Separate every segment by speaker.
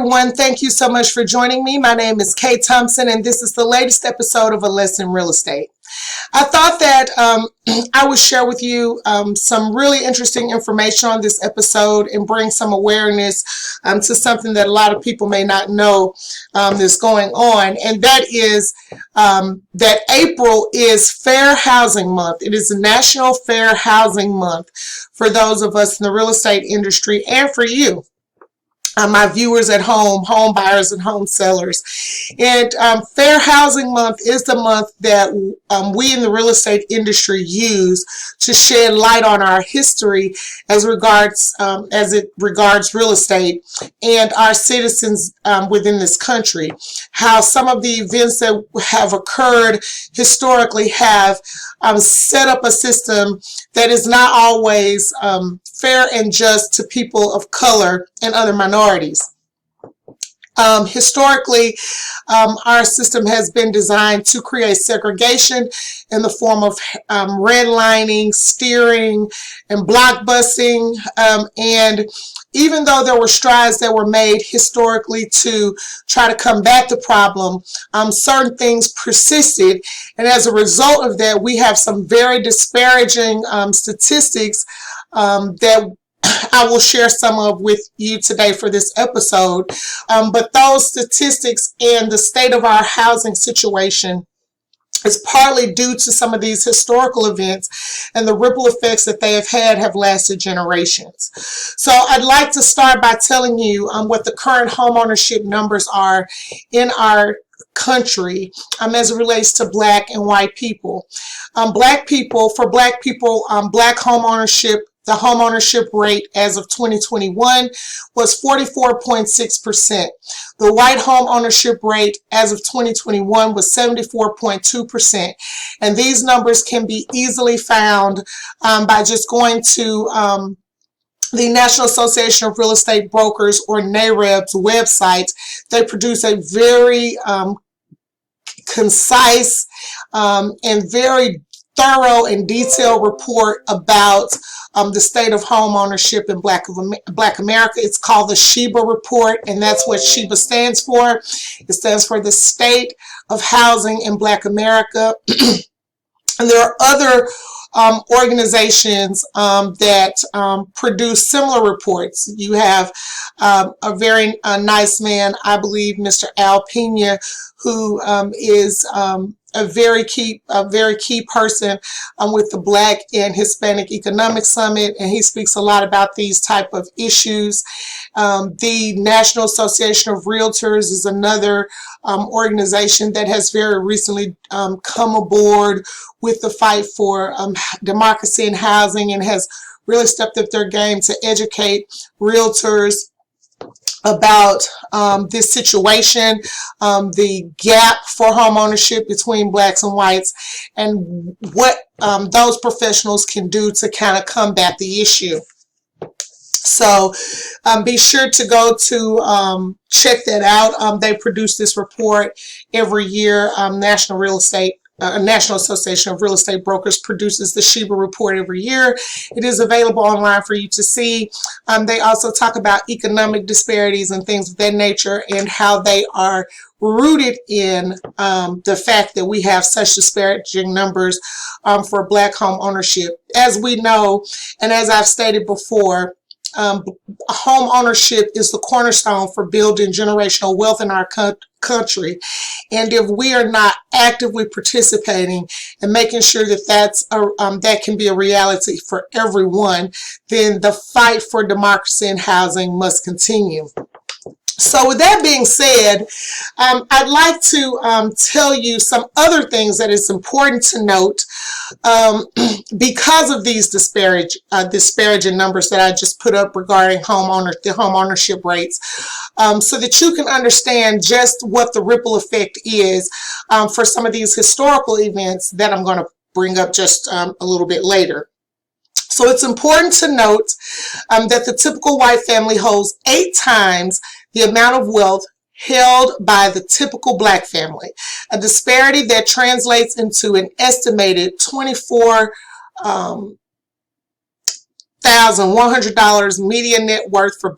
Speaker 1: everyone. Thank you so much for joining me. My name is Kay Thompson, and this is the latest episode of A Lesson in Real Estate. I thought that I would share with you some really interesting information on this episode and bring some awareness to something that a lot of people may not know is going on, and that is that April is Fair Housing Month. It is National Fair Housing Month for those of us in the real estate industry and for you. My viewers at home, home buyers and home sellers. And Fair Housing Month is the month that we in the real estate industry use to shed light on our history as it regards real estate and our citizens within this country. How some of the events that have occurred historically have set up a system that is not always fair and just to people of color and other minorities. Historically, our system has been designed to create segregation in the form of redlining, steering, and block busing. And even though there were strides that were made historically to try to combat the problem, certain things persisted. And as a result of that, we have some very disparaging statistics that I will share some of with you today for this episode. But those statistics and the state of our housing situation is partly due to some of these historical events, and the ripple effects that they have lasted generations. So I'd like to start by telling you what the current homeownership numbers are in our country as it relates to Black and white people. Black people, Black homeownership, the homeownership rate as of 2021 was 44.6%. The white homeownership rate as of 2021 was 74.2%. And these numbers can be easily found by just going to the National Association of Real Estate Brokers, or NAREB's website. They produce a very concise and very thorough and detailed report about the state of home ownership in Black America. It's called the Sheba Report, and that's what Sheba stands for. It stands for the State of Housing in Black America. And there are other organizations that produce similar reports. You have a very nice man, I believe, Mr. Al Pena, who is a very key person with the Black and Hispanic Economic Summit, and he speaks a lot about these type of issues. The National Association of Realtors is another organization that has very recently come aboard with the fight for democracy in housing, and has really stepped up their game to educate realtors about this situation, the gap for home ownership between Blacks and whites, and what those professionals can do to kind of combat the issue. So be sure to go to check that out. They produce this report every year. National Association of Real Estate Brokers produces the Sheba Report every year. It is available online for you to see. They also talk about economic disparities and things of that nature, and how they are rooted in the fact that we have such disparaging numbers for Black home ownership. As we know, and as I've stated before, home ownership is the cornerstone for building generational wealth in our country. And if we are not actively participating and making sure that that can be a reality for everyone, then the fight for democracy in housing must continue. So with that being said, I'd like to tell you some other things that is important to note because of these disparaging numbers that I just put up regarding the home ownership rates, so that you can understand just what the ripple effect is for some of these historical events that I'm going to bring up just a little bit later. So it's important to note that the typical white family holds 8 times the amount of wealth held by the typical Black family, a disparity that translates into an estimated $100 median net worth for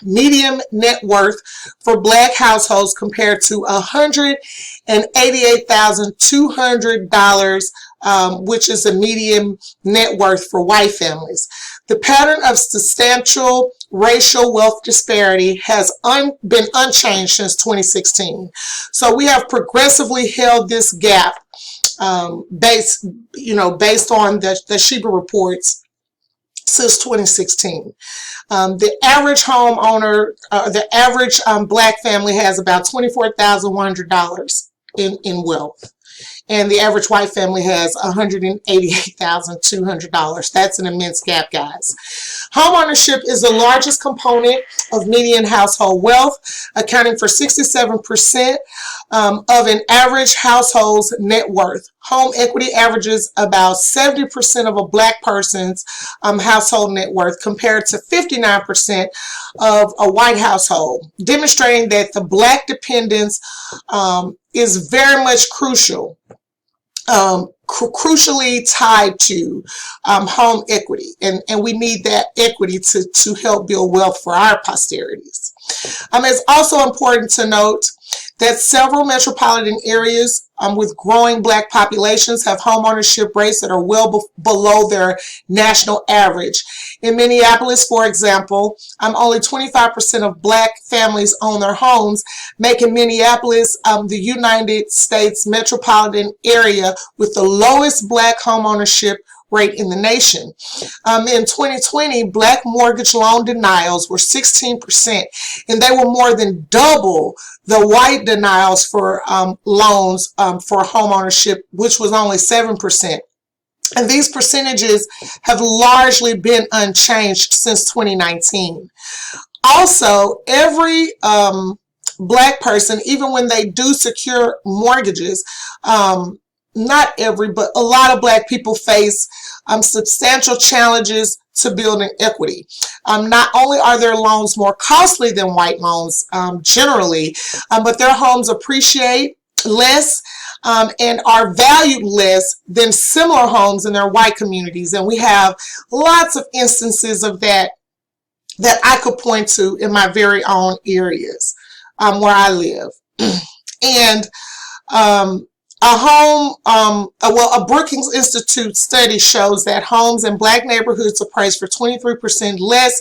Speaker 1: medium net worth for Black households compared to $188,200, which is a median net worth for white families. The pattern of substantial racial wealth disparity has been unchanged since 2016. So we have progressively held this gap based on the Sheba Reports since 2016. The average homeowner, the average Black family has about $24,100 in wealth. And the average white family has $188,200. That's an immense gap, guys. Homeownership is the largest component of median household wealth, accounting for 67% of an average household's net worth. Home equity averages about 70% of a Black person's household net worth compared to 59% of a white household, demonstrating that the Black dependence is very much crucially tied to home equity, and we need that equity to help build wealth for our posterities. It's also important to note that several metropolitan areas with growing Black populations have homeownership rates that are well below their national average. In Minneapolis, for example, only 25% of Black families own their homes, making Minneapolis the United States metropolitan area with the lowest Black homeownership rate in the nation. In 2020, Black mortgage loan denials were 16%, and they were more than double the white denials for loans for homeownership, which was only 7%. And these percentages have largely been unchanged since 2019. Also, every Black person, even when they do secure mortgages, not every, but a lot of Black people face substantial challenges to building equity. Not only are their loans more costly than white loans generally, but their homes appreciate less and are valued less than similar homes in their white communities. And we have lots of instances of that I could point to in my very own areas where I live. And a Brookings Institute study shows that homes in Black neighborhoods appraised for 23% less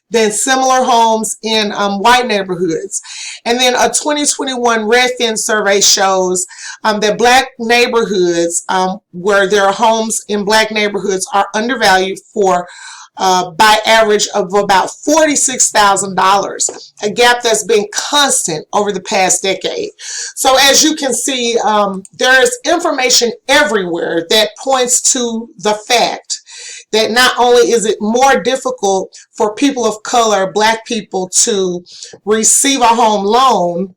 Speaker 1: than similar homes in white neighborhoods. And then a 2021 Redfin survey shows that Black neighborhoods, where there are homes in Black neighborhoods, are undervalued for by average of about $46,000, a gap that's been constant over the past decade. So as you can see, there is information everywhere that points to the fact that not only is it more difficult for people of color, Black people, to receive a home loan.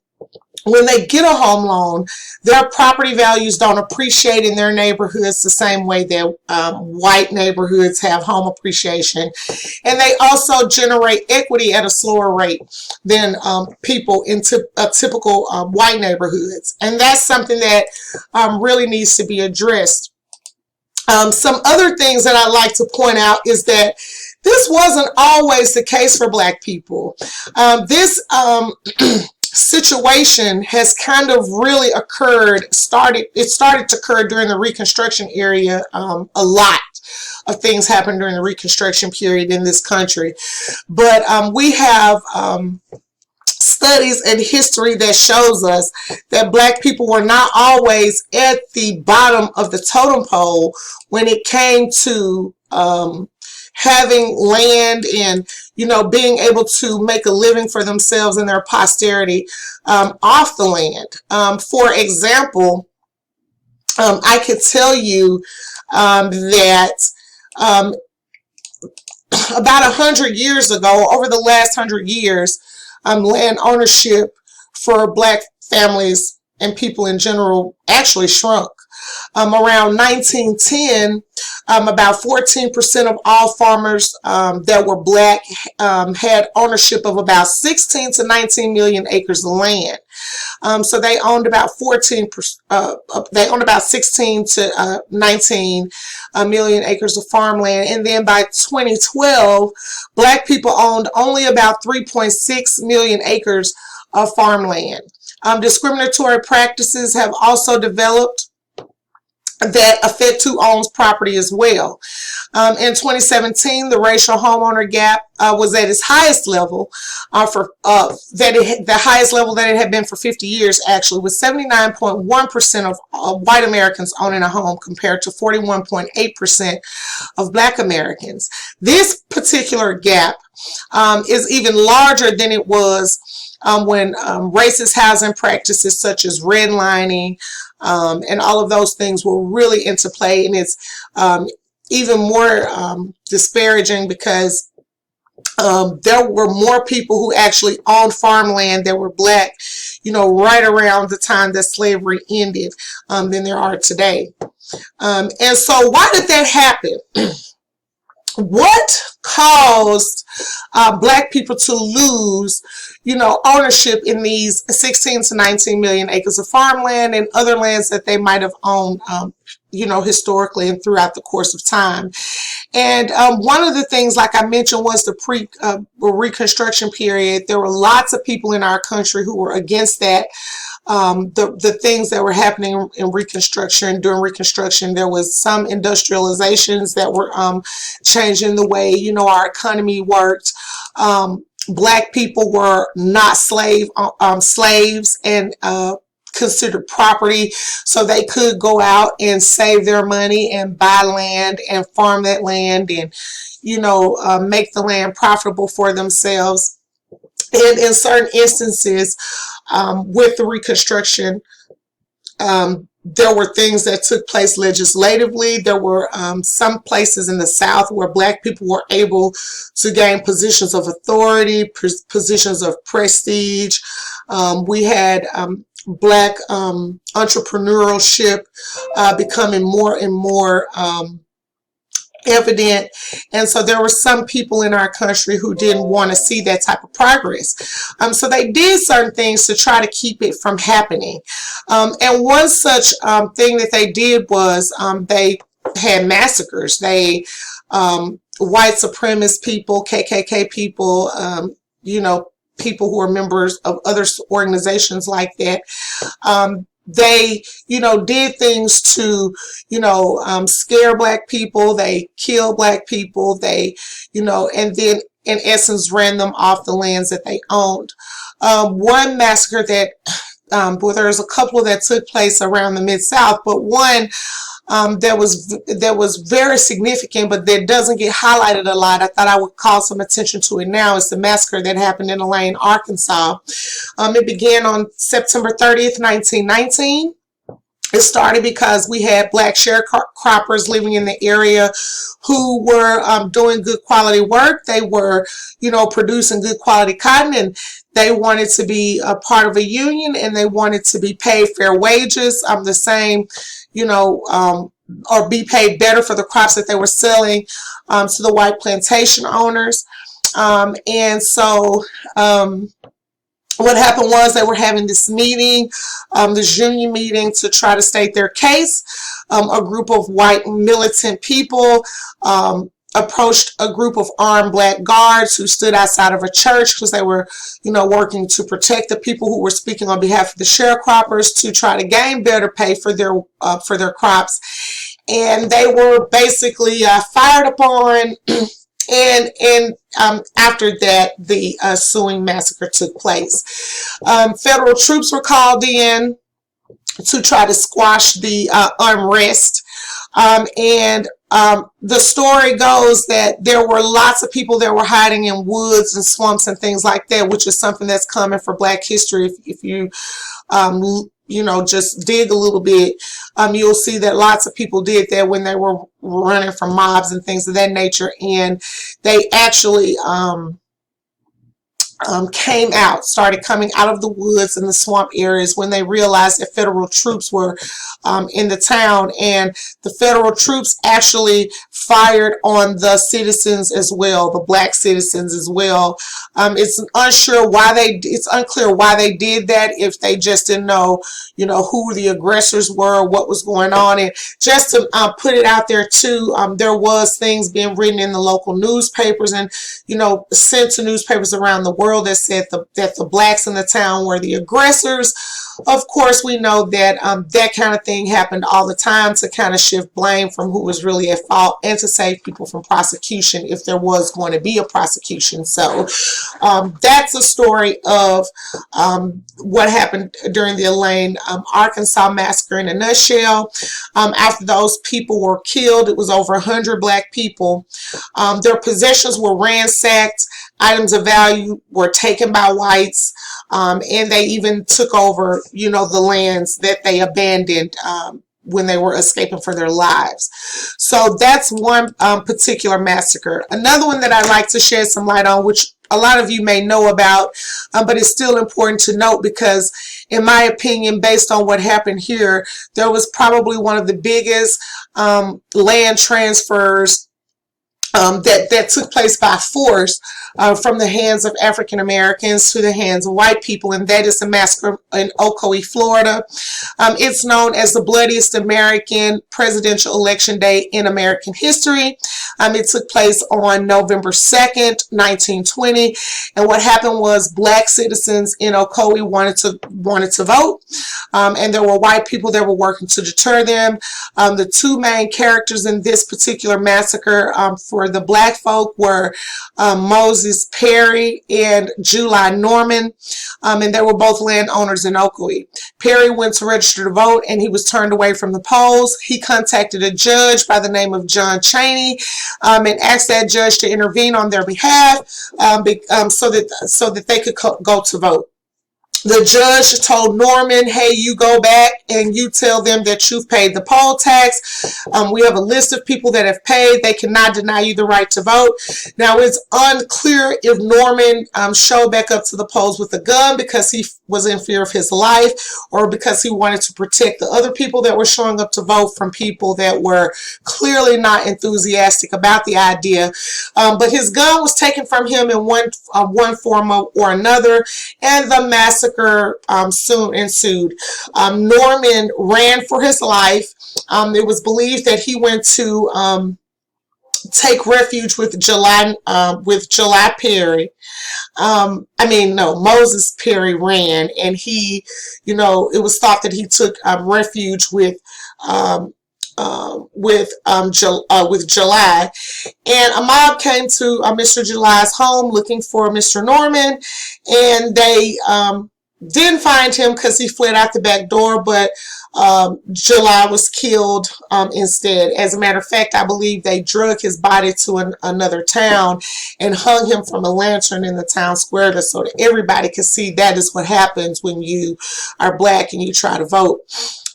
Speaker 1: When they get a home loan, their property values don't appreciate in their neighborhoods the same way that white neighborhoods have home appreciation. And they also generate equity at a slower rate than people in typical white neighborhoods. And that's something that really needs to be addressed. Some other things that I like to point out is that this wasn't always the case for Black people. This situation has kind of really it started to occur during the Reconstruction era. A lot of things happened during the Reconstruction period in this country, but we have studies and history that shows us that Black people were not always at the bottom of the totem pole when it came to having land and, being able to make a living for themselves and their posterity off the land. For example, I could tell you that about 100 years ago, over the last 100 years, land ownership for Black families and people in general actually shrunk. Around 1910, About 14% of all farmers that were black had ownership of about 16 to 19 million acres of land. So they owned about 16 to 19 million acres of farmland. And then by 2012, black people owned only about 3.6 million acres of farmland. Discriminatory practices have also developed that affect who owns property as well. In 2017, the racial homeowner gap was at its highest level the highest level that it had been for 50 years, actually, with 79.1% of white Americans owning a home compared to 41.8% of black Americans. This particular gap is even larger than it was when racist housing practices such as redlining and all of those things were really into play. And it's even more disparaging because there were more people who actually owned farmland that were black, right around the time that slavery ended than there are today. And so why did that happen? What caused black people to lose, ownership in these 16 to 19 million acres of farmland and other lands that they might have owned, historically and throughout the course of time? And one of the things, like I mentioned, was the Reconstruction period. There were lots of people in our country who were against that. The things that were happening in Reconstruction. During Reconstruction, there was some industrializations that were changing the way, our economy worked. Black people were not slaves and considered property, so they could go out and save their money and buy land and farm that land and, make the land profitable for themselves. And in certain instances, with the Reconstruction, there were things that took place legislatively. There were some places in the South where black people were able to gain positions of authority, positions of prestige. We had black entrepreneurship becoming more and more evident. And so there were some people in our country who didn't want to see that type of progress. So they did certain things to try to keep it from happening. And one such thing that they did was they had massacres. They, white supremacist people, KKK people, people who are members of other organizations like that, they, did things to, scare black people. They killed black people. They, and then in essence ran them off the lands that they owned. One massacre that, well, there's a couple that took place around the Mid-South, but one that was very significant, but that doesn't get highlighted a lot. I thought I would call some attention to it now. It's the massacre that happened in Elaine, Arkansas. It began on September 30th, 1919. It started because we had black sharecroppers living in the area who were doing good quality work. They were, producing good quality cotton, and they wanted to be a part of a union, and they wanted to be paid fair wages, the same, or be paid better for the crops that they were selling to the white plantation owners. And so what happened was they were having this meeting, this union meeting, to try to state their case. A group of white militant people approached a group of armed black guards who stood outside of a church because they were, working to protect the people who were speaking on behalf of the sharecroppers to try to gain better pay for their crops. And they were basically fired upon. And after that, the ensuing massacre took place. Federal troops were called in to try to squash the unrest. And the story goes that there were lots of people that were hiding in woods and swamps and things like that, which is something that's common for Black history. If you just dig a little bit, you'll see that lots of people did that when they were running from mobs and things of that nature. And they actually came out, started coming out of the woods and the swamp areas when they realized that federal troops were in the town, and the federal troops actually fired on the citizens as well, the black citizens as well. It's unclear why they did that, if they just didn't know, who the aggressors were, what was going on. And just to put it out there too, there was things being written in the local newspapers and sent to newspapers around the world that said that the blacks in the town were the aggressors. Of course, we know that that kind of thing happened all the time to kind of shift blame from who was really at fault and to save people from prosecution if there was going to be a prosecution. So that's a story of what happened during the Elaine, Arkansas massacre in a nutshell. After those people were killed, it was over 100 black people. Their possessions were ransacked. Items of value were taken by whites, and they even took over, the lands that they abandoned when they were escaping for their lives. So that's one particular massacre. Another one that I'd like to shed some light on, which a lot of you may know about, but it's still important to note because, in my opinion, based on what happened here, there was probably one of the biggest land transfers that took place by force from the hands of African Americans to the hands of white people, and that is the massacre in Ocoee, Florida. It's known as the bloodiest American presidential election day in American history. It took place on November 2nd, 1920, and what happened was black citizens in Ocoee wanted to vote, and there were white people that were working to deter them. The two main characters in this particular massacre for the black folk were Moses Perry and July Norman, and they were both landowners in Ocoee. Perry went to register to vote, and he was turned away from the polls. He contacted a judge by the name of John Chaney, and asked that judge to intervene on their behalf so that they could go to vote. The judge told Norman, hey, you go back and you tell them that you've paid the poll tax. We have a list of people that have paid. They cannot deny you the right to vote. Now, it's unclear if Norman showed back up to the polls with a gun because he was in fear of his life or because he wanted to protect the other people that were showing up to vote from people that were clearly not enthusiastic about the idea. But his gun was taken from him in one form or another, and the massacre soon ensued. Norman ran for his life. It was believed that he went to take refuge with July Perry. Moses Perry ran, and he, it was thought that he took refuge with July, and a mob came to Mr. July's home looking for Mr. Norman, and they didn't find him because he fled out the back door, but July was killed instead. As a matter of fact, I believe they drug his body to another town and hung him from a lantern in the town square so that everybody could see that is what happens when you are black and you try to vote.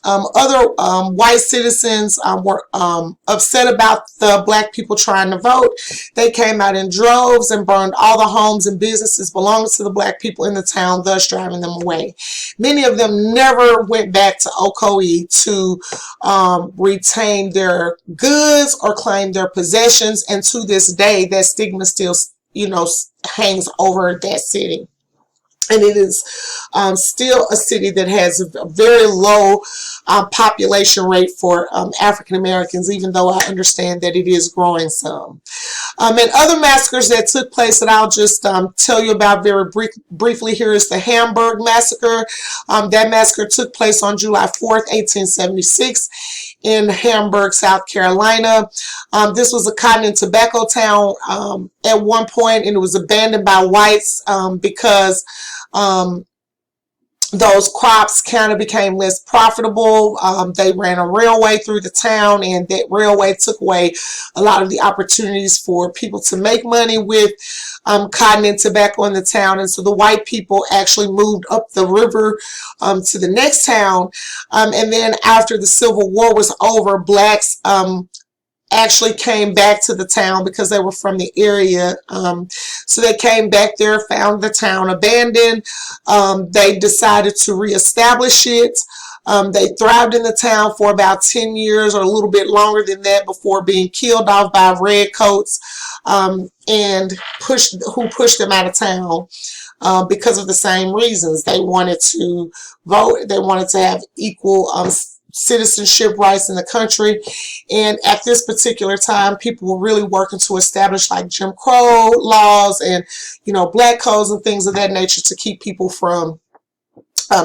Speaker 1: Other white citizens were upset about the black people trying to vote. They came out in droves and burned all the homes and businesses belonging to the black people in the town, thus driving them away. Many of them never went back to Ocoee to retain their goods or claim their possessions, and to this day, that stigma still, hangs over that city. And it is still a city that has a very low population rate for African Americans, even though I understand that it is growing some. And other massacres that took place that I'll just tell you about very briefly here is the Hamburg Massacre. That massacre took place on July 4th, 1876 in Hamburg, South Carolina. This was a cotton and tobacco town at one point, and it was abandoned by whites because those crops kind of became less profitable. They ran a railway through the town, and that railway took away a lot of the opportunities for people to make money with cotton and tobacco in the town. And so the white people actually moved up the river to the next town. And then after the Civil War was over, blacks actually came back to the town because they were from the area. So they came back there, found the town abandoned. They decided to reestablish it. They thrived in the town for about 10 years or a little bit longer than that before being killed off by redcoats, and pushed them out of town. Because of the same reasons. They wanted to vote. They wanted to have equal citizenship rights in the country. And at this particular time, people were really working to establish like Jim Crow laws and, black codes and things of that nature to keep people from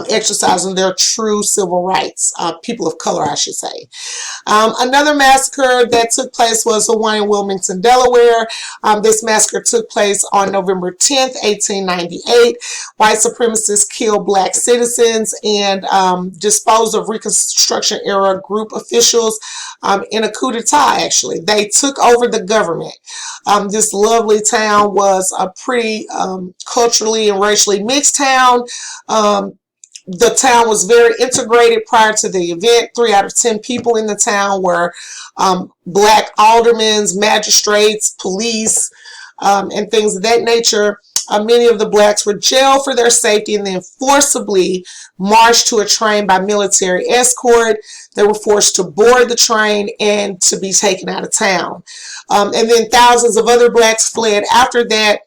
Speaker 1: exercising their true civil rights, people of color, I should say. Another massacre that took place was the one in Wilmington, Delaware. This massacre took place on November 10th, 1898. White supremacists killed black citizens and disposed of Reconstruction era group officials in a coup d'etat, actually. They took over the government. This lovely town was a pretty culturally and racially mixed town. The town was very integrated prior to the event. 3 out of 10 people in the town were black aldermen, magistrates, police, and things of that nature. Many of the blacks were jailed for their safety and then forcibly marched to a train by military escort. They were forced to board the train and to be taken out of town. And then thousands of other blacks fled after that.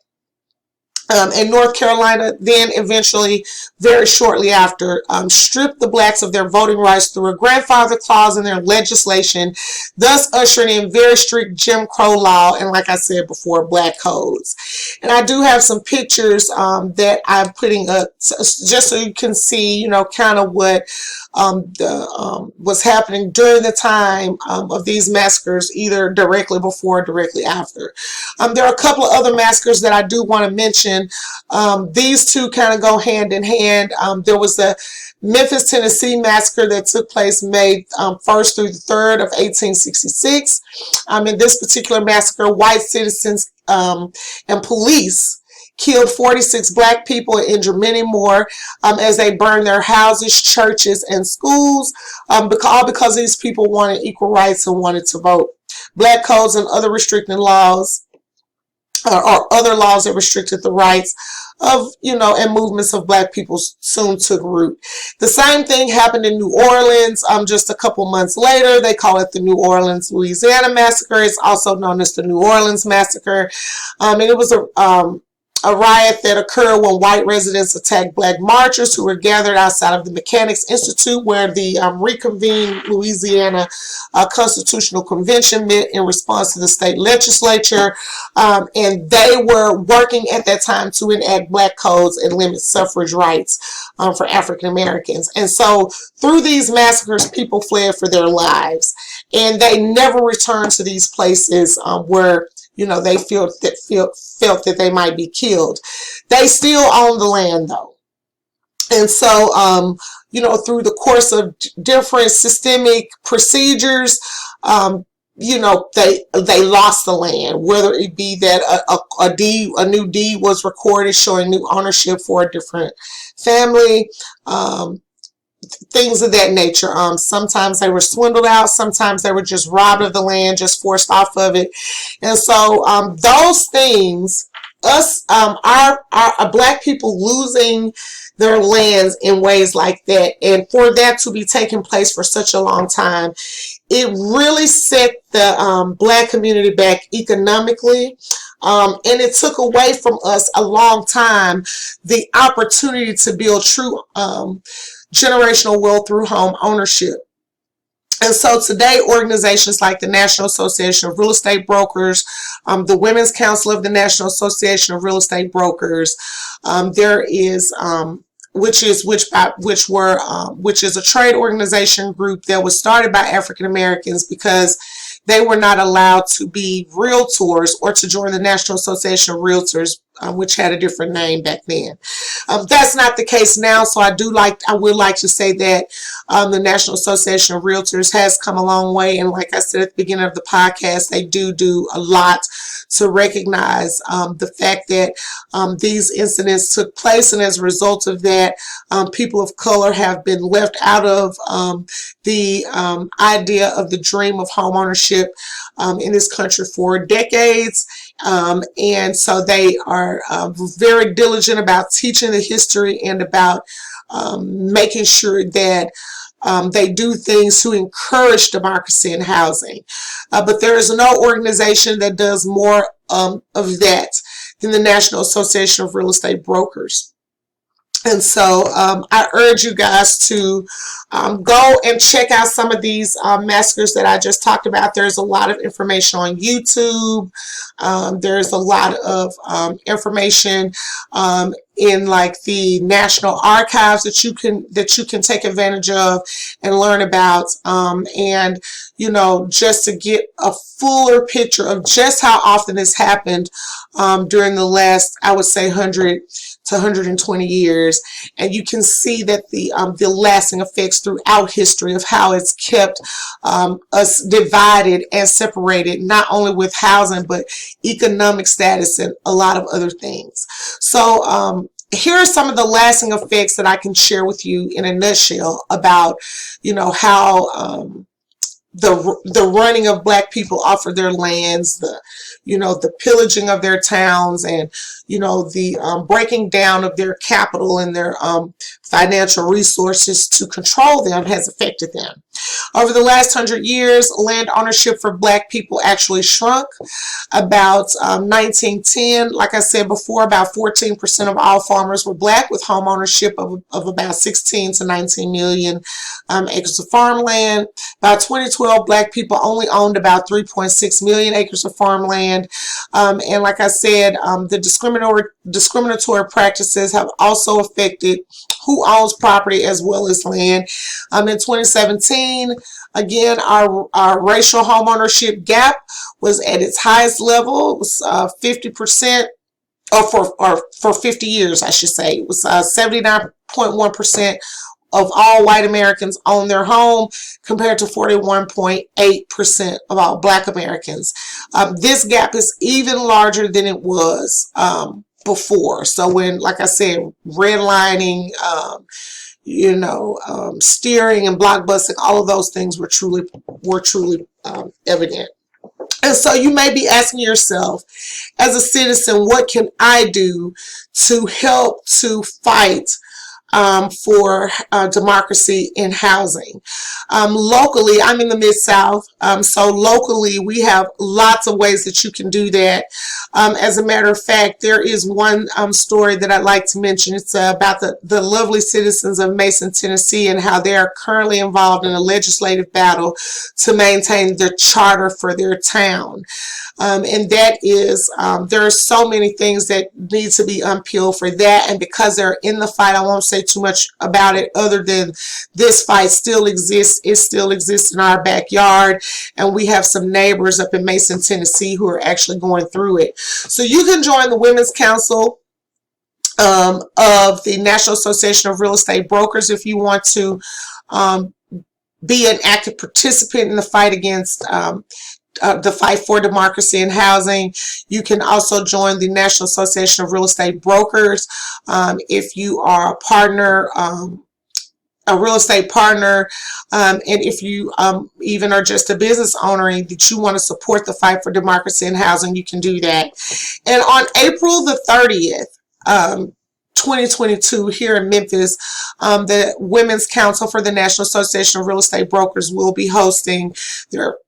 Speaker 1: And North Carolina then eventually, very shortly after, stripped the blacks of their voting rights through a grandfather clause in their legislation, thus ushering in very strict Jim Crow law and, like I said before, black codes. And I do have some pictures that I'm putting up just so you can see, kind of what was happening during the time of these massacres, either directly before or directly after. There are a couple of other massacres that I do want to mention. These two kind of go hand in hand. There was the Memphis, Tennessee massacre that took place May 1st through the 3rd of 1866. In this particular massacre, white citizens and police killed 46 black people and injured many more as they burned their houses, churches, and schools, all because these people wanted equal rights and wanted to vote. Black codes and other restricting laws or other laws that restricted the rights of, and movements of black people soon took root. The same thing happened in New Orleans just a couple months later. They call it the New Orleans, Louisiana Massacre. It's also known as the New Orleans Massacre. And it was a riot that occurred when white residents attacked black marchers who were gathered outside of the Mechanics Institute, where the reconvened Louisiana Constitutional Convention met in response to the state legislature. And they were working at that time to enact black codes and limit suffrage rights for African Americans. And so through these massacres, people fled for their lives. And they never returned to these places where they felt that they might be killed. They still own the land, though. And so, through the course of different systemic procedures, they lost the land, whether it be that a new deed was recorded showing new ownership for a different family, things of that nature. Sometimes they were swindled out. Sometimes they were just robbed of the land, just forced off of it. And so those things, our black people losing their lands in ways like that, and for that to be taking place for such a long time, it really set the black community back economically. And it took away from us a long time the opportunity to build true generational wealth through home ownership. And so today, organizations like the National Association of Real Estate Brokers, the Women's Council of the National Association of Real Estate Brokers, there is which is a trade organization group that was started by African Americans because they were not allowed to be realtors or to join the National Association of Realtors, which had a different name back then. That's not the case now, so I would like to say that the National Association of Realtors has come a long way. And like I said at the beginning of the podcast, they do a lot to recognize the fact that these incidents took place. And as a result of that, people of color have been left out of the idea of the dream of homeownership in this country for decades. And so they are very diligent about teaching the history and about making sure that they do things to encourage democracy in housing. But there is no organization that does more of that than the National Association of Real Estate Brokers. And so I urge you guys to go and check out some of these massacres that I just talked about. There's a lot of information on YouTube. There's a lot of information in like the National Archives that you can take advantage of and learn about. And you know, just to get a fuller picture of just how often this happened during the last, I would say, 100 to 120 years, and you can see that the lasting effects throughout history of how it's kept us divided and separated, not only with housing but economic status and a lot of other things. So here are some of the lasting effects that I can share with you in a nutshell about, you know, how the running of Black people off of their lands, the pillaging of their towns, and the breaking down of their capital and their financial resources to control them has affected them. Over the last 100 years, land ownership for Black people actually shrunk. About 1910, like I said before, about 14% of all farmers were Black, with home ownership of about 16 to 19 million acres of farmland. By 2012, Black people only owned about 3.6 million acres of farmland. And like I said, the discriminatory practices have also affected who owns property as well as land. In 2017, again, our racial homeownership gap was at its highest level. It was 50%, or for 50 years, I should say. It was 79.1% of all white Americans own their home, compared to 41.8% of all Black Americans. This gap is even larger than it was before. So when, like I said, redlining, steering and blockbusting, all of those things were truly evident. And so you may be asking yourself, as a citizen, what can I do to help to fight for democracy in housing? Locally, I'm in the Mid-South, so locally we have lots of ways that you can do that. As a matter of fact, there is one story that I'd like to mention. It's about the lovely citizens of Mason, Tennessee, and how they are currently involved in a legislative battle to maintain the charter for their town. And that is, there are so many things that need to be unpeeled for that, and because they're in the fight, I won't say too much about it other than this fight still exists. It still exists in our backyard, and we have some neighbors up in Mason, Tennessee who are actually going through it. So you can join the Women's Council of the National Association of Real Estate Brokers if you want to be an active participant in the fight against the fight for democracy in housing. You can also join the National Association of Real Estate Brokers if you are a partner, a real estate partner, and if you even are just a business owner and that you want to support the fight for democracy in housing, you can do that. And on April the 30th, 2022, here in Memphis, the Women's Council for the National Association of Real Estate Brokers will be hosting their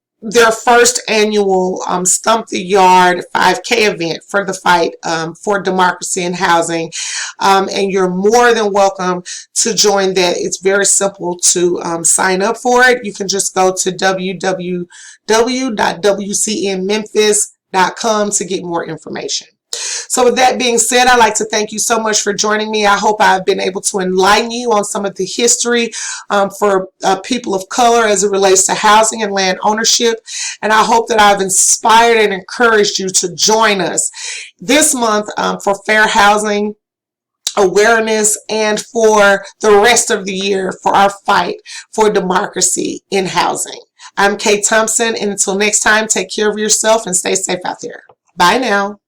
Speaker 1: first annual Stump the Yard 5K event for the fight for democracy in housing. And you're more than welcome to join that. It's very simple to sign up for it. You can just go to www.wcnmemphis.com to get more information. So with that being said, I'd like to thank you so much for joining me. I hope I've been able to enlighten you on some of the history for people of color as it relates to housing and land ownership. And I hope that I've inspired and encouraged you to join us this month for Fair Housing awareness and for the rest of the year for our fight for democracy in housing. I'm Kate Thompson, and until next time, take care of yourself and stay safe out there. Bye now.